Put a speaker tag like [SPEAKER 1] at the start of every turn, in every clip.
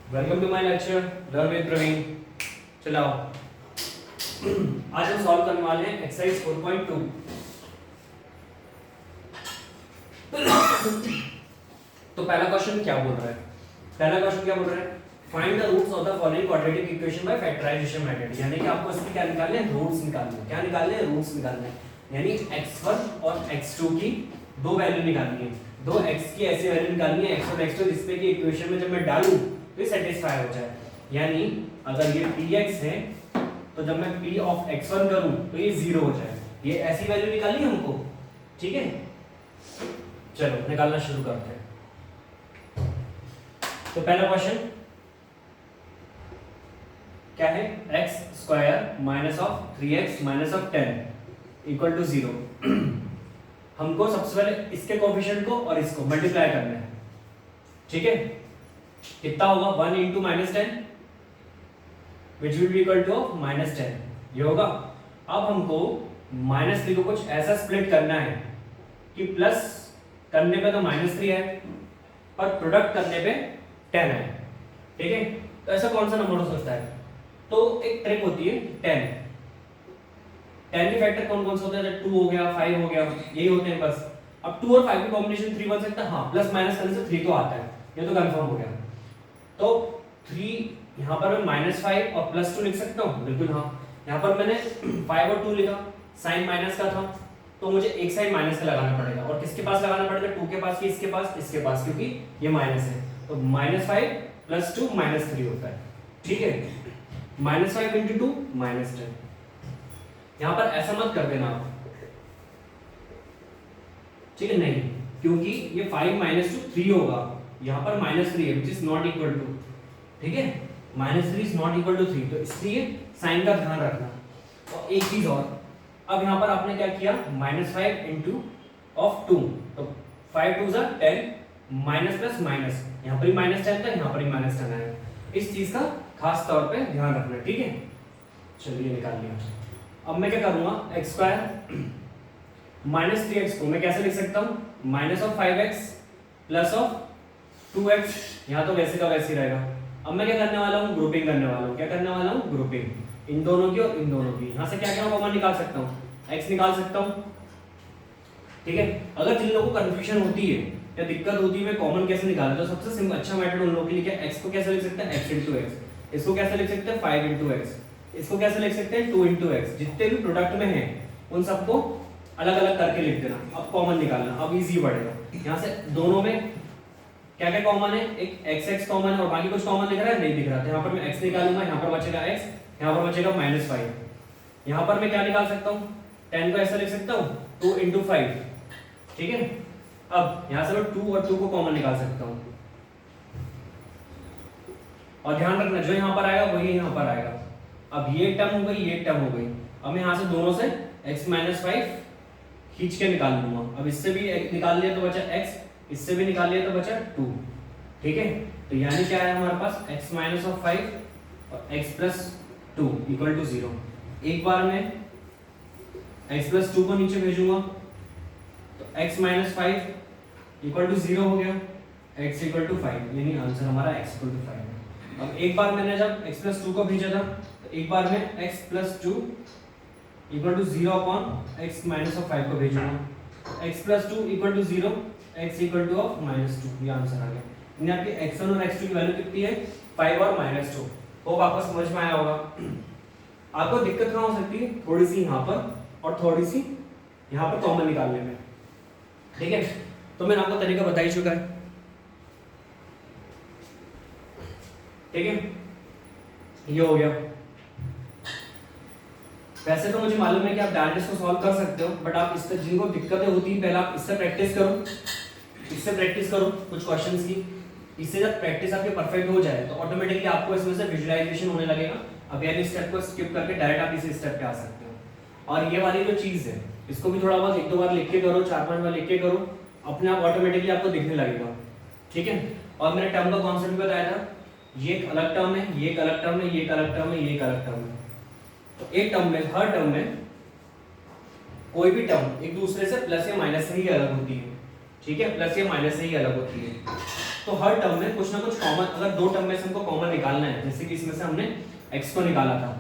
[SPEAKER 1] Welcome to my lecture learn with Praveen. चलाओ आज हम सॉल्व करने वाले हैं एक्सरसाइज 4.2। तो पहला क्वेश्चन क्या बोल रहा है? Find the roots of the following quadratic equation by factorization method. यानी कि आपको इसके क्या निकालने हैं? रूट्स निकालने हैं। क्या निकालने हैं? रूट्स निकालने हैं। यानी x1 और x2 की दो वैल्यू निकालनी है, दो x की ऐसी वैल्यू निकालनी है x1 x2 जिसपे कि इक्वेशन में जब मैं डालूं तो ये सेटिस्फाई हो जाए। यानी अगर ये px है तो जब मैं p ऑफ x1 करूं तो ये 0 हो जाए। ये ऐसी वैल्यू निकालनी है हमको, ठीक है। चलो निकालना शुरू करते हैं। तो पहला क्वेश्चन क्या है? x square minus of 3x minus of 10 equal to 0। हमको सबसे पहले इसके कोएफिशिएंट को और इसको मल्टीप्लाई करना है, ठीक है। कितना होगा? 1 into minus 10 which will be equal to minus 10 ये होगा। अब हमको माइनस 3 को कुछ ऐसा स्प्लिट करना है कि प्लस करने पे तो माइनस 3 है और प्रोडक्ट करने पे 10 है, ठीक है। तो ऐसा कौन सा नंबर हो सकता है? तो एक ट्रिक होती है 10 के फैक्टर कौन कौन से होते हैं? 2 हो गया, 5 हो गया, यही होते हैं बस। अब 2 और 5 की कॉम्बिनेशन 3 बन सकता है, हाँ। प्लस माइनस करने से 3 तो आता है, ये तो कंफर्म हो गया। तो 3 यहाँ पर मैं -5 और +2 लिख सकता हूँ, बिल्कुल हाँ। यहाँ पर मैंने 5 और 2 लिखा, साइन माइनस का था तो मुझे एक साइड माइनस का लगाना पड़ेगा। और किसके पास लगाना पड़ेगा? 2 के पास कि इसके पास, क्योंकि ये माइनस है। तो -5 + 2 -3 होता है, ठीक है। -5 × 2 -10। यहाँ पर ऐसा मत कर देना आप, ठीक है, नहीं, क्योंकि ये 5 - 2 3 होगा। यहाँ पर -3 है which is not equal to, ठीक है। -3 इज नॉट इक्वल टू 3, तो इसलिए साइन का ध्यान रखना। और एक चीज और, अब यहाँ पर आपने क्या किया? -5 × of 2, तो 5 2 = 10, माइनस प्लस माइनस, यहाँ पर ही -10 था, यहाँ पर ही -10 आया। इस चीज का खास तौर पे ध्यान रखना, ठीक है। चलिए निकाल लिया। अब मैं क्या करूंगा? x स्क्वायर -3x को मैं कैसे लिख सकता हूँ? -5x प्लस ऑफ 2x, यहाँ तो वैसे का वैसे ही रहेगा। अब मैं क्या करने वाला हूँ? ग्रुपिंग करने वाला हूँ। क्या करने वाला हूँ? ग्रुपिंग, इन दोनों की और इन दोनों की। यहाँ से क्या क्या कॉमन निकाल सकता हूँ? x निकाल सकता हूँ, ठीक है। अगर जिन लोगों को कंफ्यूजन होती है या दिक्कत होती है कॉमन कैसे निकालें, तो सबसे सिंपल अच्छा मेथड उन लोगों के लिए x को कैसे लिख सकते हैं? x × x। इसको कैसे लिख सकते हैं? 5 × x। इसको कैसे लिख सकते हैं? 2 × x। जितने भी प्रोडक्ट में हैं उन सबको अलग अलग करके लिख देना। अब कॉमन निकालना, अब इजी बढ़ेगा। यहाँ से दोनों में क्या क्या कॉमन है? एक x कॉमन है और बाकी कुछ कॉमन दिख रहा है? नहीं दिख रहा। तो यहाँ पर मैं x निकालूंगा, यहाँ पर बचेगा x, यहाँ पर बचेगा -5। यहाँ पर मैं क्या निकाल सकता हूँ? 10 को ऐसा लिख सकता हूँ 2 × 5, ठीक है। अब यहाँ से मैं 2 और 2 को कॉमन निकाल सकता हूँ। और ध्यान रखना जो यहाँ पर आएगा वही यहाँ पर आएगा। अब ये टर्म हो गई, ये टर्म हो गई। अब मैं यहाँ से दोनों से x - 5 खींच के निकाल लूंगा। अब इससे भी निकाल लिया तो बचा x, इससे भी निकाल लिया तो बचा 2, ठीक है। तो यानी क्या है हमारे पास? x - 5 और x + 2 = 0। एक बार में x + 2 को नीचे भेजूंगा तो x - 5 = 0 हो गया, x = 5, यानी आंसर हमारा x = 5 है। अब एक बार मैंने जब x + 2 को भेजा था तो एक बार में x + 2 = 0 अपॉन x - 5 को भेजूंगा। x + 2 = 0, x = -2, ये आंसर आ गया। यानी आपकी x1 और x2 की वैल्यू कितनी है? 5 और -2। होप आपको समझ में आया होगा। आपको दिक्कत कहाँ हो सकती है? थोड़ी सी यहाँ पर और थोड़ी सी यहाँ पर कॉमन निकालने में, ठीक है। तो मैंने आपको तरीका बता ही चुका है, ठीक है। ये हो गया। वैसे तो मुझे मालूम है कि आप डायरेक्ट इसको सॉल्व कर सकते हो, बट आप इससे जिनको दिक्कतें होती हैं पहले आप इससे प्रैक्टिस करो कुछ क्वेश्चंस की। इससे जब प्रैक्टिस आपकी परफेक्ट हो जाए तो ऑटोमेटिकली आपको इसमें से विजुअलाइजेशन होने लगेगा। अब यानी स्टेप को स्किप करके डायरेक्ट आप इसी स्टेप पे आ सकते हो। और ये वाली जो चीज़ है इसको भी थोड़ा बहुत 1-2 बार लिख के करो, 4-5 बार लिख के करो, अपने आप ऑटोमेटिकली आपको दिखने लगेगा, ठीक है। और मैंने टर्म का कॉन्सेप्ट भी बताया था, ये एक अलग टर्म है, ये एक अलग टर्म है, ये एक अलग टर्म है, ये एक अलग टर्म है। तो एक टर्म में, हर टर्म में कोई भी टर्म एक दूसरे से प्लस या माइनस से ही अलग होती है, ठीक है। प्लस या माइनस से ही अलग होती है। तो हर टर्म में कुछ ना कुछ कॉमन, अगर दो टर्म में से हमको कॉमन निकालना है, जैसे कि इसमें से हमने x को निकाला था,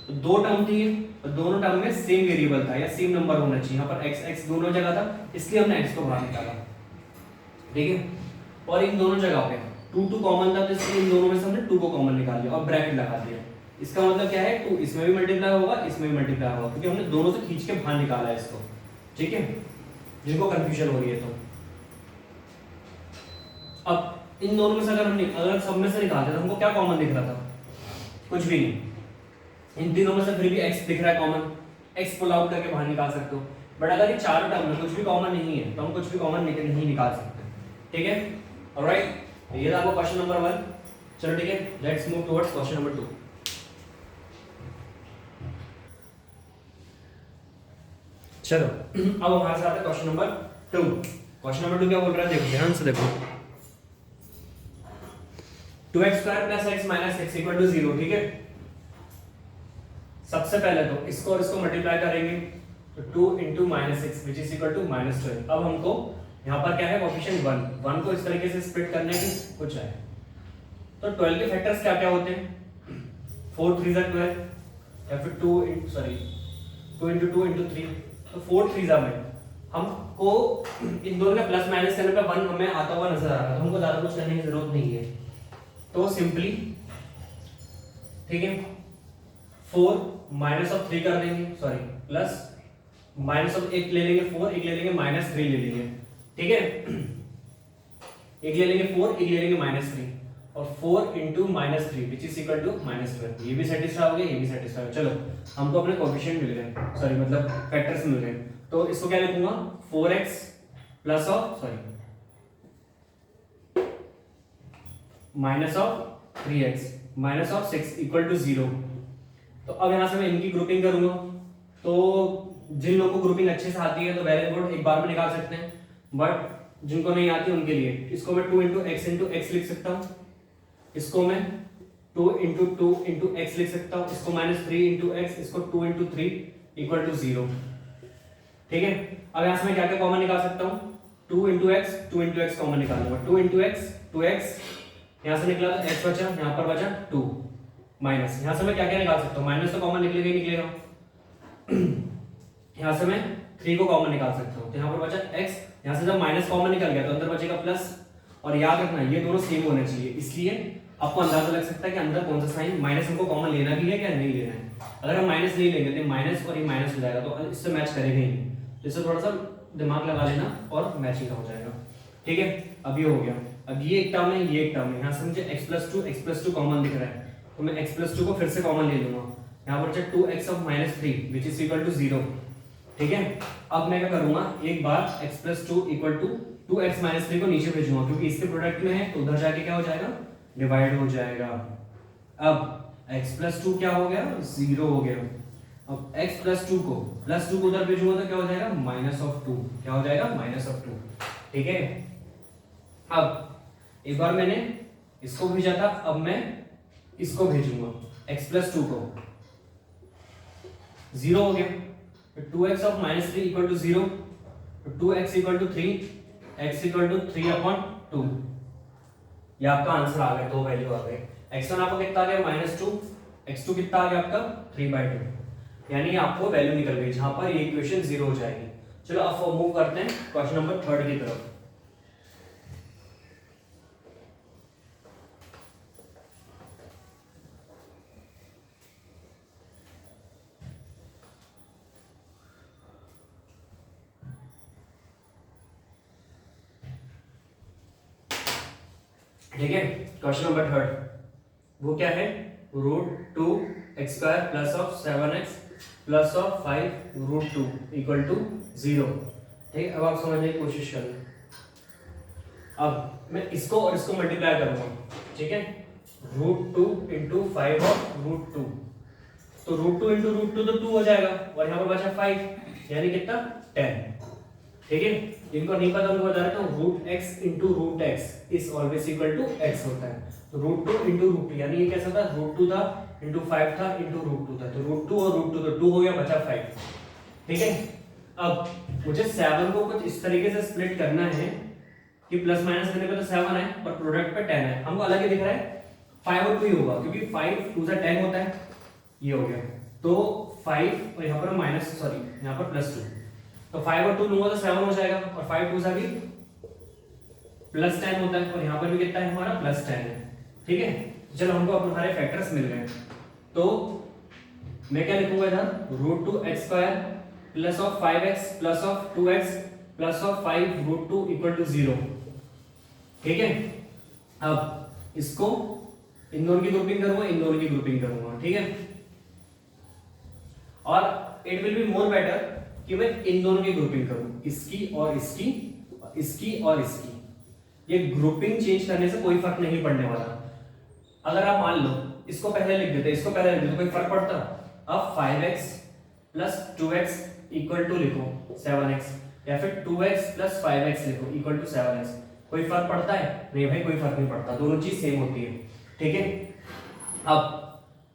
[SPEAKER 1] तो दो टर्म थी और दोनों टर्म में सेम वेरिएबल था या सेम नंबर होना चाहिए, यहाँ पर x दोनों जगह था, इसलिए हमने x को बाहर निकाला, ठीक है। और इन दोनों जगह पे 2 कॉमन था, तो इसलिए इन दोनों में से हमने 2 को कॉमन निकाल लिया और ब्रैकेट लगा दिया। इसका मतलब क्या है, 2 इसमें भी मल्टीप्लाई होगा, इसमें भी मल्टीप्लाई होगा, क्योंकि हमने दोनों से खींच के बाहर निकाला है इसको, ठीक है, जिनको कंफ्यूजन हो रही है। तो अब इन दोनों में से अगर सब में से निकालते तो हमको क्या कॉमन दिख रहा था, कुछ भी नहीं। इन तीनों में से फिर भी x दिख रहा है कॉमन, x पुल आउट करके बाहर निकाल सकते हो। बट अगर ये चारों टर्म में कुछ भी कॉमन नहीं है तो हम कुछ भी कॉमन नहीं निकाल सकते, ठीक है। ऑलराइट, ये था आपका क्वेश्चन नंबर 1। चलो ठीक है, let's move towards question number 2। चलो अब हमारे साथ है क्वेश्चन नंबर 2। क्वेश्चन नंबर 2 क्या बोल रहा है, देखो ध्यान से देखो। 2x square plus x minus x equal to 0, ठीक है। सबसे पहले तो इसको और इसको मल्टीप्लाई करेंगे, तो 2 into minus x which is equal to minus 12। अब हमको यहाँ पर क्या है, कोफिशिएंट 1 को इस तरीके से स्प्लिट करने की कुछ है। तो 12 के फैक्टर्स क्या क्या होते हैं, 4 3 12, या फिर 2 इंटू 2 इंटू 3, तो 4 3 में हमको इन दोनों का प्लस माइनस करने पे 1 हमें आता हुआ नजर आ रहा है, तो हमको ज्यादा कुछ करने की जरूरत नहीं है। तो सिंपली, ठीक है, 4 माइनस ऑफ 3 कर देंगे, सॉरी प्लस माइनस ऑफ एक ले लेंगे 4, एक ले लेंगे माइनस 3 ले लेंगे, ठीक है। एक ले लेंगे 4, एक ले लेंगे माइनस 3, और 4 into minus 3 which is equal to minus 12। ये भी सेटिस्फाई हो गया, ये भी सेटिस्फाई हो गया। चलो हमको अपने कोफिशिएंट मिल गए, सॉरी मतलब फैक्टर्स मिल गए। तो इसको क्या लिखूंगा, 4x plus of minus of 3x minus of 6 equal to 0। तो अब यहां से मैं इनकी ग्रुपिंग करूंगा, तो जिन लोगों को ग्रुपिंग अच्छे से आती है तो वेरी गुड, एक बार में निकाल सकते हैं। बट जिनको नहीं आती उनके लिए इसको मैं 2 इंटू एक्स लिख सकता हूँ, इसको मैं 2 इंटू एक्स लिख सकता हूँ, इसको माइनस 3 इंटू एक्स, इसको 2 इंटू 3 इक्वल टू 0, ठीक है। अब यहां से मैं क्या क्या कॉमन निकाल सकता हूँ, 2 इंटू एक्स कॉमन निकाल लूंगा, 2 इंटू एक्स 2x, यहां से निकला तो x बचा, यहां पर बचा 2, माइनस यहां से मैं क्या क्या निकाल सकता हूँ, माइनस तो कॉमन निकलेगा ही निकलेगा। यहां से मैं 3 को कॉमन निकाल सकता हूँ, तो यहां पर बचा x, यहां से जब माइनस कॉमन निकल गया तो अंदर बचेगा प्लस। और याद रखना ये दोनों सेम होने चाहिए, इसलिए आपको अंदाजा लग सकता है कि अंदर कौन सा साइन, माइनस हमको कॉमन लेना भी है क्या नहीं लेना है। अगर हम माइनस नहीं लेंगे तो माइनस और ये माइनस हो जाएगा, तो इससे मैच करेगा ही नहीं, तो इससे थोड़ा सा दिमाग लगा लेना और मैचिंग हो जाएगा, ठीक है। अब ये हो गया। अब ये एक टर्म है, ये एक टर्म है, यहाँ से मुझे x प्लस 2 कॉमन दिख रहा है, तो मैं x प्लस 2 को फिर से कॉमन ले लूंगा, यहाँ पर 2x of minus 3 which is equal to 0, ठीक है। अब मैं क्या करूंगा, एक बार x plus 2 equal to 2x minus 3 को नीचे भेजूंगा, क्योंकि इसके प्रोडक्ट में है तो उधर जाके क्या हो जाएगा, डिवाइड हो जाएगा। अब x प्लस 2 क्या हो गया, 0 हो गया। अब x प्लस 2 को उधर भेजूंगा तो क्या हो जाएगा, माइनस ऑफ 2, क्या हो जाएगा, माइनस ऑफ 2, ठीक है। अब एक बार मैंने इसको भेजा था, अब मैं इसको भेजूंगा, x प्लस 2 को, 0 हो गया। 2x of minus 3 equal to 0, 2x equal to 3, x equal to 3/2। ये आपका आंसर आ गया, दो वैल्यू आ गए। x1 आपका कितना आ गया, -2, x2 कितना आ गया आपका 3/2, यानी आपको वैल्यू निकल गई जहां पर ये इक्वेशन 0 हो जाएगी। चलो अब मूव करते हैं क्वेश्चन नंबर 3 की तरफ। ठीक है, क्वेश्चन नंबर 3 वो क्या है, √2x² plus of 7x plus of 5√2 equal to 0। ठीक है, अब आप समझने की कोशिश करें। अब मैं इसको और इसको मल्टीप्लाई करूंगा, ठीक है, √2 इंटू 5 ऑफ √2, तो √2 इंटू √2 तो 2 हो जाएगा, और यहाँ पर बचा 5, यानी कितना 10। ठीक है, जिनको नहीं पता उनको बता रहा हूँ, √x into √x is always equal to x होता है। तो √2 इंटू √2, यानी ये कैसा था, √2 था इंटू 5 था इंटू √2 था, तो √2 और √2 तो 2 हो गया, बचा 5। ठीक है, अब मुझे 7 को कुछ इस तरीके से स्प्लिट करना है कि प्लस माइनस करने पे तो 7 है और प्रोडक्ट पे 10 है, हमको अलग ही दिख रहा है 5 और 2 ही होगा क्योंकि 5 2 से 10 होता है, ये हो गया। तो 5 और यहाँ पर माइनस सॉरी यहाँ पर +2, तो 5 और 2 लूंगा तो 7 हो जाएगा और 5 2 से भी +10 होता है और यहाँ पर भी कितना है हमारा +10 है। ठीक है, चलो हमको अब हमारे फैक्टर्स मिल गए, तो मैं क्या लिखूंगा इधर √2x² plus of 5x plus of 2x plus of 5 √2 = 0। ठीक है, अब इसको इन दोनों की ग्रुपिंग करूंगा, इन दोनों की ग्रुपिंग करूंगा। ठीक है, और it will be more better कि मैं इन दोनों की ग्रुपिंग करूं, इसकी और इसकी, इसकी और इसकी। ये ग्रुपिंग चेंज करने से कोई फर्क नहीं पड़ने वाला। अगर आप मान लो इसको पहले लिख देते, इसको पहले लिख देते, कोई फर्क पड़ता? अब 5x plus 2x equal to लिखो 7x, या फिर 2x प्लस 5x लिखो इक्वल टू 7x, कोई फर्क पड़ता है? नहीं भाई, कोई फर्क नहीं पड़ता, दोनों चीज सेम होती है। ठीक है, अब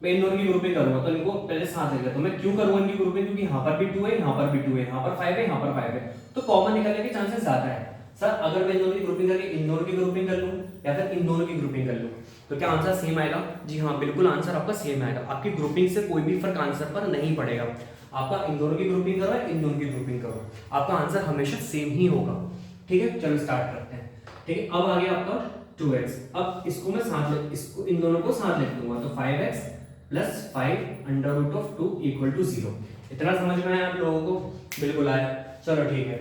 [SPEAKER 1] मैं इन दोनों की ग्रुपिंग करूंगा तो इनको पहले साथ लिख लेता हूं। मैं क्यों करूंगा इनकी ग्रुपिंग? क्योंकि यहाँ पर भी 2 है, यहाँ पर भी 2 है, यहाँ पर 5 है, यहाँ पर 5 है, तो कॉमन निकलने के चांसेस ज्यादा है। सर अगर मैं इन दोनों की ग्रुपिंग करके इन दोनों की ग्रुपिंग कर लूं या फिर इन दोनों की ग्रुपिंग कर लूं तो क्या आंसर सेम आएगा? जी हाँ, बिल्कुल आंसर आपका सेम आएगा। आपकी ग्रुपिंग से कोई भी फर्क आंसर पर नहीं पड़ेगा। आपका इन दोनों की ग्रुपिंग करो या इन दोनों की ग्रुपिंग करो, आपका आंसर हमेशा सेम ही होगा। ठीक है, चलो स्टार्ट करते हैं। ठीक है, अब आ गया आपका 2x। अब इसको मैं साथ इसको इन दोनों को साथ लिख दूंगा तो 5x प्लस 5 √2 = 0। इतना समझ में आया आप लोगों को? बिल्कुल आया। चलो ठीक है,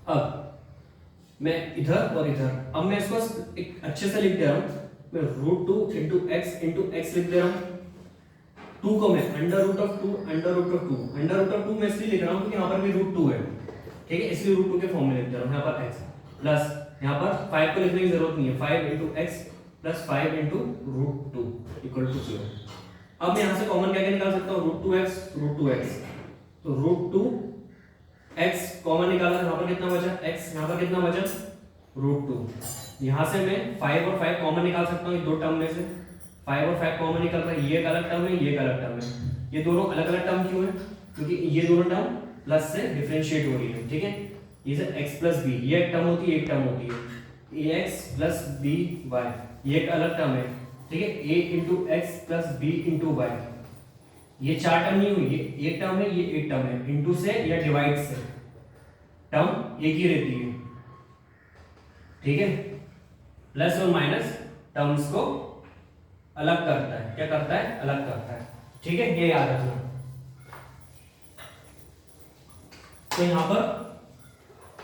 [SPEAKER 1] अब मैं इधर और इधर, अब मैं इसको एक अच्छे से लिख दे रहा हूं। मैं √2 × x लिख दे रहा हूं। 2 को मैं √2 मैं इसलिए लिख रहा हूं क्योंकि यहाँ पर भी √2 है। ठीक है, इसलिए √2 के फॉर्म में लिख दे रहा हूं। यहाँ पर x प्लस यहाँ पर 5 को लिखने की जरूरत नहीं है, 5 × x प्लस 5 × √2 = 0। अब मैं यहाँ से कॉमन क्या निकाल सकता हूँ? √2x, तो √2x कॉमन निकाला, यहाँ पर कितना बचा x, यहाँ पर कितना बचा √2। यहाँ से मैं 5 और 5 कॉमन निकाल सकता हूँ, ये दो टर्म में से 5 और 5 कॉमन निकल रहा है, ये एक अलग टर्म है, ये एक अलग टर्म है। ये दोनों अलग अलग टर्म क्यों है? क्योंकि ये दोनों टर्म प्लस से डिफरेंशिएट हो रही है। ठीक है, ये से x प्लस b, ये एक टर्म होती है, एक टर्म होती है ax प्लस by, ये एक अलग टर्म है। ठीक है, a × x plus b × y, ये चार टर्म नहीं हुई, ये एक टर्म है, ये एक टर्म है, इनटू से या डिवाइड से टर्म एक ही रहती है। ठीक है, प्लस और माइनस टर्म्स को अलग करता है। क्या करता है? अलग करता है। ठीक है, ये याद रखना। तो यहां पर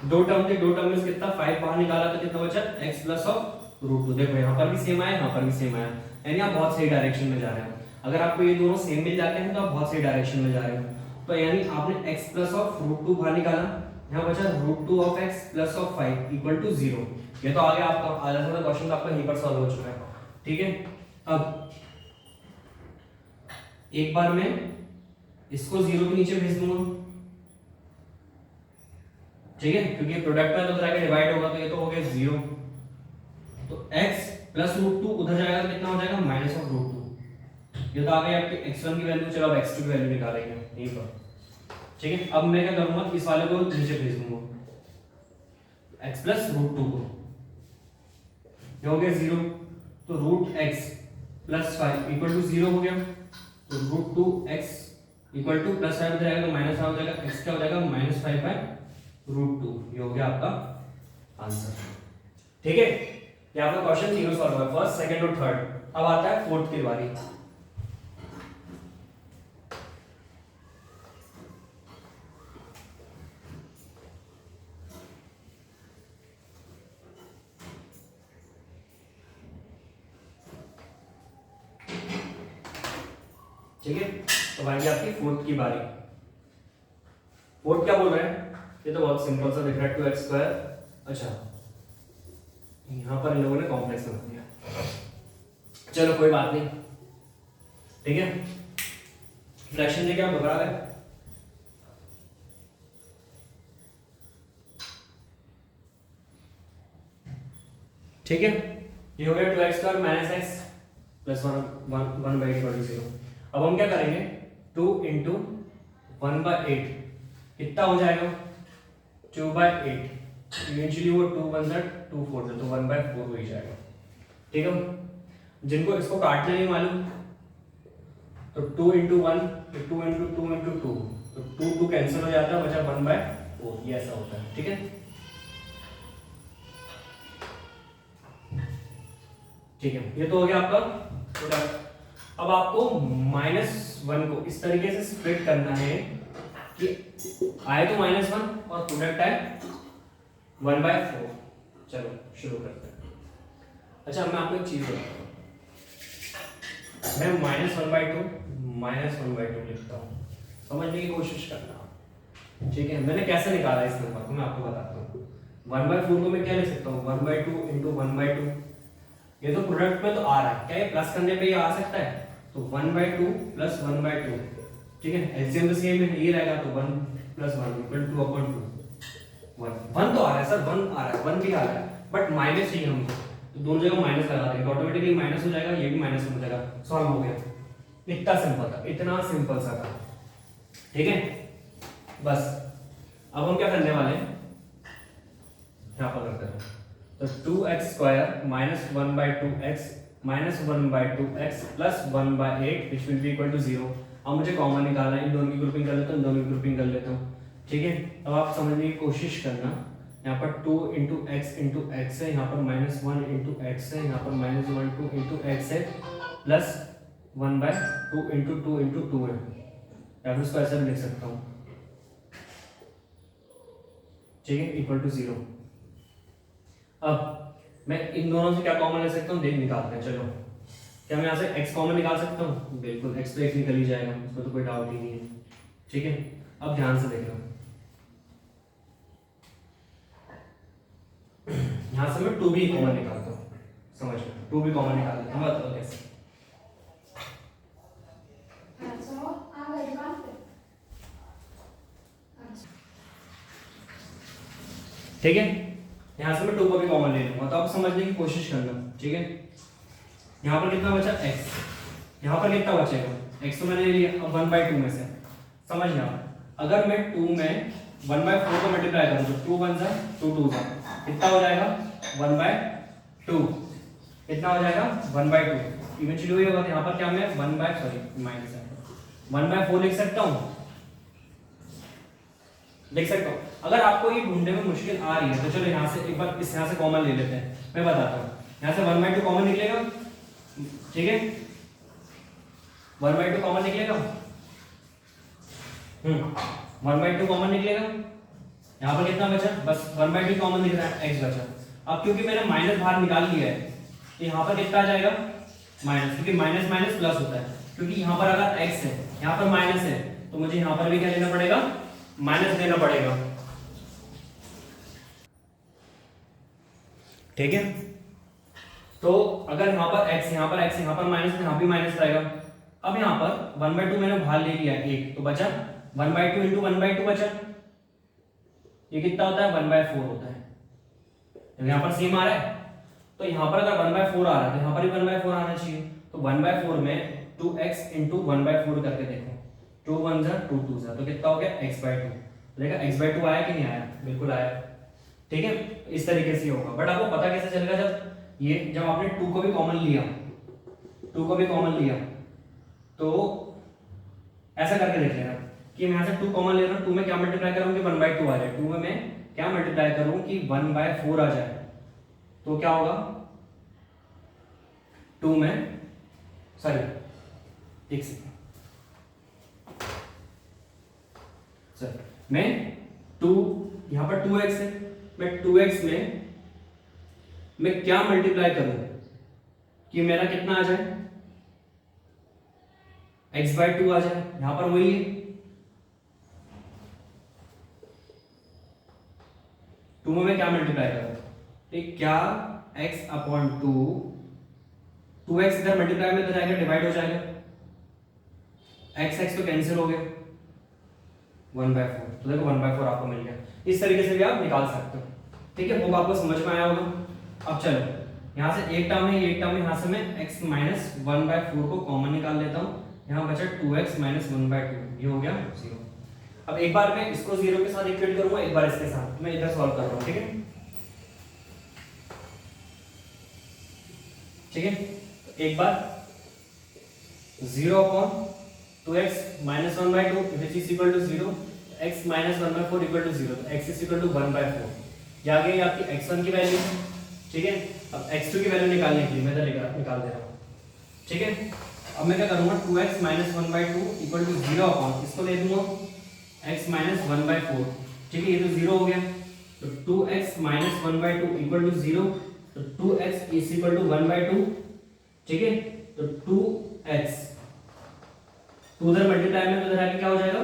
[SPEAKER 1] दो टर्म थे, दो टर्म में से कितना 5 बाहर निकाला तो कितना बचा x प्लस ऑफ √2। देखो यहाँ पर भी सेम आया, यहाँ पर भी सेम आया, यानी आप बहुत सही डायरेक्शन में जा रहे हो। अगर आपको ये दोनों सेम मिल जाते हैं तो आप बहुत सही डायरेक्शन में जा रहे हो। तो यानी आपने x प्लस ऑफ √2 बाहर निकाला, यहाँ बचा √2 ऑफ x प्लस ऑफ 5 = 0। ये तो आ गया आपका, आधा से क्वेश्चन आपका यहीं पर सॉल्व हो चुका है। ठीक है, अब एक बार मैं इसको 0 के नीचे भेज दूंगा। ठीक है, क्योंकि प्रोडक्ट में तो तरह के डिवाइड होगा, तो ये तो हो गया 0। तो x प्लस √2 उधर जाएगा तो कितना हो जाएगा माइनस ऑफ √2। ये तो आ गई आपकी x1 की वैल्यू। चलो अब x2 की वैल्यू निकालेंगे यहीं पर। ठीक है, अब मैं क्या करूंगा, इस वाले को नीचे भेज दूंगा, x प्लस √2 को, ये हो गया 0। तो √x प्लस 5 = 0 हो गया। तो √2x = प्लस 5 हो जाएगा तो माइनस 5 हो जाएगा, x क्या हो जाएगा -5/√2। ये हो गया आपका आंसर। ठीक है, ये आपका क्वेश्चन 0 सॉल्व हुआ, फर्स्ट, सेकंड और थर्ड। अब आता है फोर्थ की बारी। ठीक है, तो भाई आपकी फोर्थ की बारी। फोर्थ क्या बोल रहे हैं? ये तो बहुत सिंपल सा दिख रहा है, 2x²। अच्छा, यहां पर इन लोगों ने कॉम्प्लेक्स बना दिया, चलो कोई बात नहीं। ठीक है, फ्रैक्शन में क्या घबरा रहे? ठीक है, ये हो गया 2x² - x प्लस 1/8। अब हम क्या करेंगे, 2 × 1/8 कितना हो जाएगा 2/8। इवेंचुअली वो 2 1 जा 2 4 जा, तो 1/4 हो ही जाएगा। ठीक है, जिनको इसको काटना नहीं मालूम तो 2 into 1 तो 2 into 2 into 2, तो 2 2 कैंसिल हो जाता है, बचा 1/4, ये ऐसा होता है। ठीक है, ठीक है, ये तो हो गया आपका प्रोडक्ट। अब आपको -1 को इस तरीके से स्प्लिट करना है कि आए तो -1 और प्रोडक्ट आए 1/4। चलो शुरू करते हैं। अच्छा, मैं आपको एक चीज बताता हूँ, मैं -1/2 लिखता हूँ, समझने की कोशिश करना। ठीक है, मैंने कैसे निकाला इस नंबर को मैं आपको बताता हूँ। 1/4 को मैं क्या लिख सकता हूँ, 1/2 into 1/2। ये तो प्रोडक्ट में तो आ रहा है, क्या ये प्लस करने पे ये आ सकता है, तो 1/2 प्लस 1/2। ठीक है, एलसीएम तो सेम है, ये रहेगा, तो 1 + 1 = 2/2। 1 तो आ रहा है सर, 1 आ रहा है, 1 भी आ रहा है, बट माइनस चाहिए हमको, तो दोनों जगह माइनस लगा देंगे, ऑटोमेटिकली माइनस हो जाएगा, ये भी माइनस हो जाएगा, सॉल्व हो गया। इतना सिंपल था, इतना सिंपल सा था। ठीक है, बस अब हम क्या करने वाले हैं, यहाँ पर करते हैं, तो 2x² - 1/2x - 1/2x + 1/8 which will be equal to 0। अब मुझे कॉमन निकालना है, इन दोनों की ग्रुपिंग कर लेता हूँ, इन दोनों की ग्रुपिंग कर लेता हूँ। ठीक है, अब आप समझने की कोशिश करना, यहाँ पर 2 into x है, यहाँ पर -1 into x है, यहाँ पर -1 into x है, प्लस 1/2 into 2 into 2 है, या फिर इसको ऐसे भी लिख सकता हूँ। ठीक है, इक्वल टू 0। अब मैं इन दोनों से क्या कॉमन ले सकता हूँ, देख निकालते हैं। चलो, क्या मैं यहाँ से x कॉमन निकाल सकता हूँ? बिल्कुल, x तो x निकल ही जाएगा, इसमें तो कोई डाउट ही नहीं है। ठीक है, अब ध्यान से देखना, यहाँ से मैं 2 भी कॉमन निकालता हूँ, समझ लो 2 भी कॉमन निकाल लेता हूँ, बताओ कैसे। ठीक है, यहाँ से मैं 2 को भी कॉमन ले लूंगा, तो आप समझने की कोशिश करना। ठीक है, यहाँ पर कितना बचा x, यहाँ पर कितना बचेगा x, तो मैंने लिया 1/2 में से, समझ गया। अगर मैं 2 में 1/4 को मल्टीप्लाई करूँ, तो 2 1 जा 2 2 जा, कितना हो जाएगा 1/2, कितना हो जाएगा 1/2। इवेंचुअली वही होगा, यहाँ पर क्या मैं 1/4 लिख सकता हूँ, लिख सकता हूँ। अगर आपको ये ढूंढने में मुश्किल आ रही है, तो चलो यहाँ से एक बार इस यहाँ से कॉमन ले लेते हैं, मैं बताता हूँ। यहाँ से 1/2 कॉमन निकलेगा, ठीक है, 1/2 कॉमन निकलेगा, 1/2 कॉमन निकलेगा। यहाँ पर कितना बचा, बस 1/2 कॉमन दिख रहा है, x बचा। अब क्योंकि मैंने माइनस बाहर निकाल लिया है, तो यहाँ पर कितना आ जाएगा माइनस, क्योंकि माइनस माइनस प्लस होता है, क्योंकि यहाँ पर अगर x है, यहाँ पर माइनस है, तो मुझे यहाँ पर भी क्या लेना पड़ेगा, माइनस देना पड़ेगा। ठीक है, तो अगर यहाँ पर x, यहाँ पर x, यहाँ पर माइनस, यहाँ भी माइनस रहेगा। अब यहाँ पर 1/2 मैंने बाहर ले लिया एक, तो बचा 1/2 into 1/2 बचा, ये कितना होता है 1/4 होता है। तो यहाँ पर सेम आ रहा है, तो यहाँ पर अगर 1/4 आ रहा है, तो यहाँ पर भी 1/4 आना चाहिए। तो 1/4 में 2x into 1/4 करके देखो, 2 1 जा 2 2 जा, तो कितना हो गया x/2। देखा x/2 आया कि नहीं आया, बिल्कुल आया। ठीक है, इस तरीके से होगा। बट आपको पता कैसे चलेगा, जब आपने 2 को भी कॉमन लिया, 2 को भी कॉमन लिया, तो ऐसा करके देख लेना कि मैं यहाँ से 2 कॉमन ले रहा हूँ, 2 में क्या मल्टीप्लाई करूँ कि 1/2 आ जाए, 2 में मैं क्या मल्टीप्लाई करूँ कि 1/4 आ जाए, तो क्या होगा 2 में, सॉरी एक सेकंड सर, मैं 2, यहाँ पर 2x है, मैं 2x में मैं क्या मल्टीप्लाई करूं कि मेरा कितना आ जाए x/2 आ जाए। यहां पर वही है, 2 में मैं क्या मल्टीप्लाई करूं, ठीक, क्या x/2, 2x इधर मल्टीप्लाई में तो जाएगा, डिवाइड हो जाएगा, x तो कैंसिल हो गया, 1/4, तो देखो 1/4 आपको मिल गया। इस तरीके से भी आप निकाल सकते हो। ठीक है, वो आपको समझ में आया होगा। अब चलो, यहाँ से एक टर्म है, एक टर्म, यहाँ से मैं x माइनस 1/4 को कॉमन निकाल लेता हूँ, यहाँ बचा 2x माइनस 1/2, ये हो गया 0। अब एक बार मैं इसको 0 के साथ इक्वेट करूंगा, एक बार इसके साथ। मैं इधर सॉल्व कर रहा हूँ, ठीक है ठीक है। एक बार 0/2x - 1/2 which is equal to 0, x - 1/4 equal to 0, तो x is equal to 1/4। ये आ गई आपकी x1 की वैल्यू, ठीक है। अब x2 की वैल्यू निकालने के लिए मैं इधर निकाल दे रहा हूँ, ठीक है। अब मैं क्या करूँगा, 2x - 1/2 equal to 0 अपॉन इसको ले दूंगा x - 1/4, ठीक है। ये तो 0 हो गया, तो 2x - 1/2 equal to 0, तो 2x is equal to 1/2, ठीक है। तो 2x 2 उधर मल्टीप्लाई में तो इधर आके क्या हो जाएगा,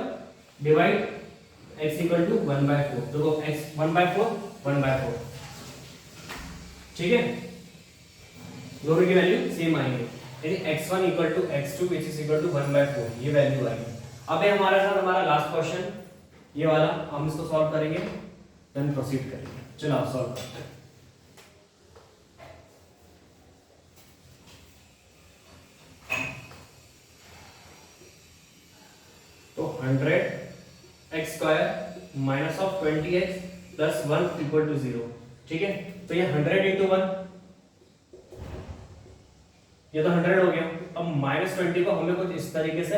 [SPEAKER 1] डिवाइड x इक्वल टू 1/4, देखो x 1/4 ठीक है। दोनों की वैल्यू सेम आएंगे, यानी x1 equal to x2 which is equal to 1/4, ये वैल्यू आएगी। अब ये हमारे साथ हमारा लास्ट क्वेश्चन ये वाला, हम इसको सॉल्व करेंगे, देन प्रोसीड करेंगे। चलो आप सॉल्व करते हैं। तो 100x² minus of 20x plus 1 equal to 0, ठीक है। तो ये 100 इंटू 1, ये तो 100 हो गया। अब -20 को हमें कुछ इस तरीके से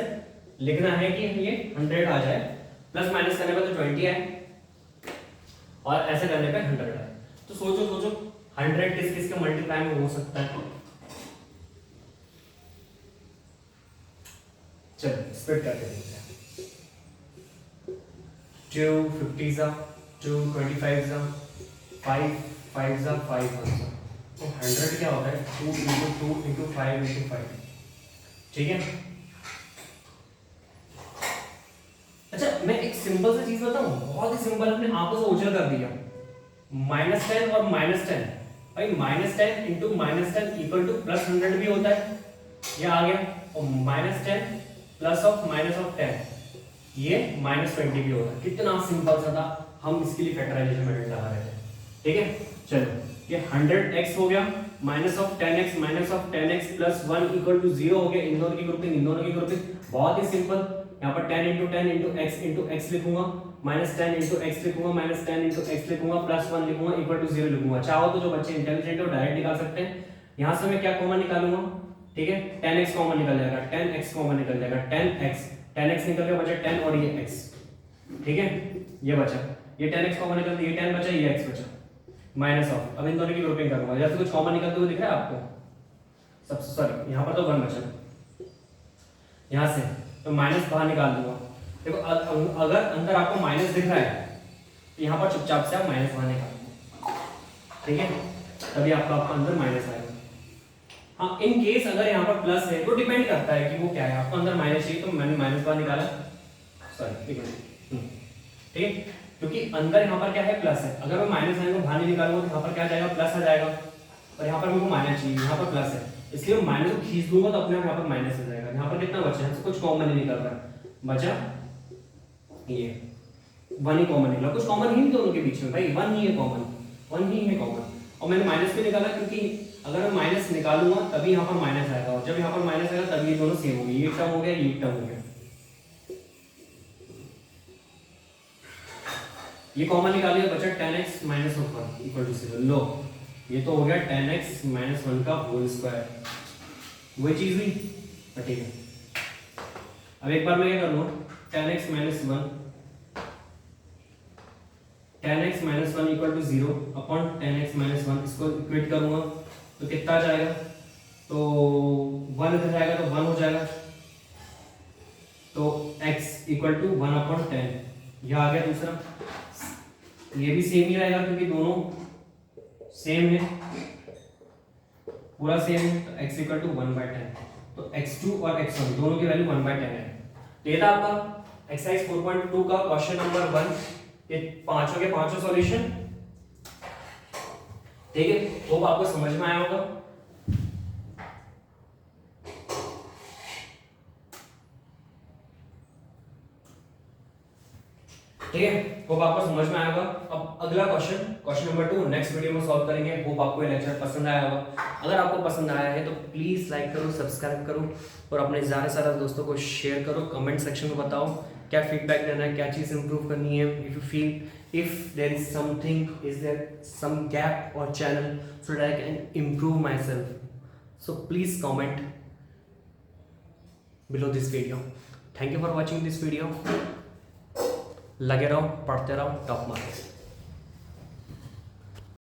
[SPEAKER 1] लिखना है कि ये 100 आ जाए, प्लस माइनस करने पे तो 20 आए और ऐसे करने पे 100 आए। तो सोचो 100 किस के मल्टीप्लाई में हो सकता है। चलो स्प्लिट करके देखते हैं। 2 50s 2 25s 5 5s 5 1s, तो 100 क्या होता है, 2 × 2 × 5 × 5, ठीक है। अच्छा मैं एक सिंपल सी चीज बताऊं, बहुत ही सिंपल, अपने आंखों से ओझल कर दिया। -10 और -10, भाई -10 इंटू -10 इक्वल टू +100 भी होता है, ये आ गया। और -10 प्लस ऑफ -10 ये -20 भी होता है। कितना सिंपल सा था, हम इसके लिए फैक्टराइजेशन मेथड लगा रहे थे, ठीक है। चलो ये 100x हो गया, minus of 10x plus 1 equal to 0 हो गया। इन दोनों की ग्रुपिंग बहुत ही सिंपल। यहाँ पर 10 × 10 × x लिखूंगा, -10 × x लिखूंगा, -10 × x लिखूंगा, प्लस 1 लिखूंगा, इक्वल टू 0 लिखूंगा। चाहो तो जो बच्चे इंटेलिजेंट है वो डायरेक्ट निकाल सकते हैं। यहाँ से मैं क्या कॉमन निकालूंगा, ठीक है, 10x कॉमन निकल जाएगा, 10x कॉमन निकल जाएगा, 10x निकल गया, बचा 10 और ये x, ठीक है, ये बचा, ये 10x कॉमन निकल गया, ये 10 बचा, ये x बचा, माइनस ऑफ। अब इन दोनों की ग्रुपिंग करूंगा, जैसे कुछ कॉमन निकलते हुए दिख रहा है आपको, सबसे सॉरी यहाँ पर तो 1 बचा, यहाँ से तो माइनस बाहर निकाल दूंगा। देखो अगर अंदर आपको माइनस दिख रहा है तो यहाँ पर चुपचाप से आप माइनस बाहर निकाल दो, ठीक है, तभी आपका अंदर माइनस आएगा। हाँ इन केस अगर यहाँ पर प्लस है तो डिपेंड करता है कि वो क्या है, आपको अंदर माइनस चाहिए तो मैंने माइनस बाहर निकाला, सॉरी ठीक है, क्योंकि अंदर यहाँ पर क्या है, प्लस है। अगर मैं माइनस साइन को बाहर नहीं निकालूंगा तो यहाँ पर क्या जाएगा, प्लस आ जाएगा, और यहाँ पर मुझको माइनस चाहिए, यहाँ पर प्लस है, इसलिए मैं माइनस को खींच दूंगा तो अपने आप यहाँ पर माइनस हो जाएगा। यहाँ पर कितना बचा है, कुछ कॉमन नहीं निकल रहा, बचा ये 1 ही कॉमन निकला, कुछ कॉमन ही नहीं दोनों के बीच में, भाई 1 ही है कॉमन, 1 ही है कॉमन। और मैंने माइनस भी निकाला क्योंकि अगर मैं माइनस निकालूंगा तभी यहाँ पर माइनस आएगा, और जब यहाँ पर माइनस आएगा तभी ये दोनों सेम होंगे, ये टर्म हो गया, ये टर्म हो गया, ये कॉमन निकालिए, बचा 10x - 1 इक्वल टू 0। लो ये तो हो गया 10x - 1 का होल स्क्वायर, वही चीज नहीं, ठीक है। अब एक बार मैं क्या करूँगा, 10x - 1 equal to 0 upon 10x - 1, इसको इक्वेट करूंगा तो कितना आ जाएगा, तो 1 इधर जाएगा तो 1 हो जाएगा, तो x इक्वल टू 1 अपॉन 10, यह आ गया दूसरा, ये भी सेम ही रहेगा क्योंकि दोनों सेम है, पूरा सेम है, तो x इक्वल टू 1/10, तो x2 और x1 दोनों की वैल्यू 1/10 है। तो ये था आपका एक्सरसाइज 4.2 का क्वेश्चन नंबर 1, ये पांचों के पांचों सॉल्यूशन, ठीक है, होप आपको समझ में आया होगा। ठीक है, होप आपको समझ में आया होगा। अब अगला क्वेश्चन नंबर 2 नेक्स्ट वीडियो में सॉल्व करेंगे। होप आपको ये लेक्चर पसंद आया होगा। अगर आपको पसंद आया है तो प्लीज लाइक करो, सब्सक्राइब करो और अपने ज़्यादा से ज़्यादा दोस्तों को शेयर करो, कमेंट सेक्शन में बताओ
[SPEAKER 2] क्या फीडबैक देना है, क्या चीज़ इंप्रूव करनी है. If you feel if there is something, is there some gap or channel so that I can improve myself, so please comment below this video. Thank you for watching this video. लगे रहो, पढ़ते रहो, top marks.